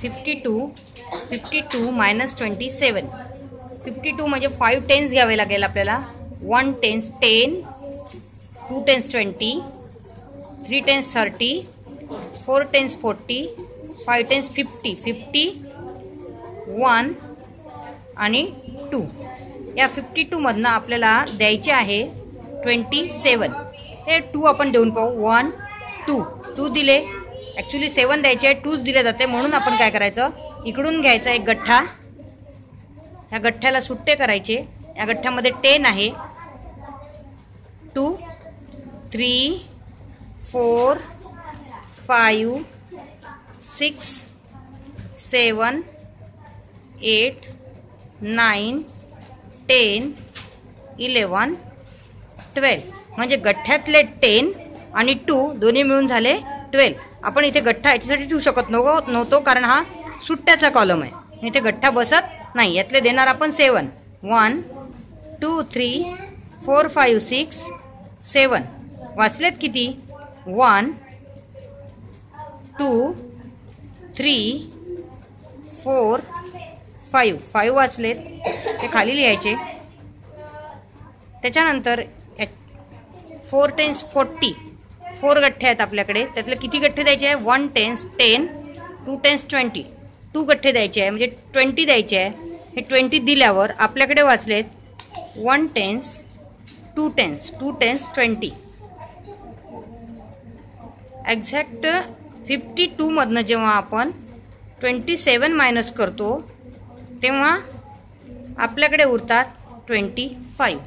52 minus 27. 52 म्हणजे 5 tense घ्यावे लागेल आपल्याला. 1 tens 10, 2 tens 20, 3 tens 30, 4 tens 40, 5 tens 50. 50, 1 आणि 2. या 52मधनं आपल्याला द्यायचे आहे 27. हे 2 आपण देऊन पाहू. 1 2 दिले. ॲक्च्युली 7 द्यायचे आहे, 2च दिले जाते. म्हणून आपण काय करायचं, इकडून घ्यायचा एक गठ्ठा. ह्या गठ्ठ्याला सुट्टे करायचे. या गठ्ठ्यामध्ये 10 आहे. 2 3 4 5 6 7 8 9 10 11 12. म्हणजे गठ्ठ्यातले 10 आणि 2 दोन्ही मिळून झाले 12. आपण इथे गठ्ठा याच्यासाठी ठेवू शकत नव्हतो कारण हा सुट्ट्याचा कॉलम आहे. इथे गठ्ठा बसत नाही. यातले देणार आपण 7. 1 2 3 4 5 6 7. वाचलेत किती? 1 2 3 4 5 वाचलेत. ते खाली लिहायचे. त्याच्यानंतर 4 टेन्स 40. 4 गठ्ठे आहेत आपल्याकडे. त्यातले किती गठ्ठे द्यायचे आहे? 1 टेन्स 10, 2 टेन्स 20. 2 गठ्ठे द्यायचे आहे म्हणजे 20 द्यायचे आहे. हे 20 दिल्यावर आपल्याकडे वाचलेत 1 टेन्स 2 टेन्स 2 टेन्स 20. एक्झॅक्ट 52मधनं जेव्हा आपण 27 मायनस करतो तेव्हा आपल्याकडे उरतात 25.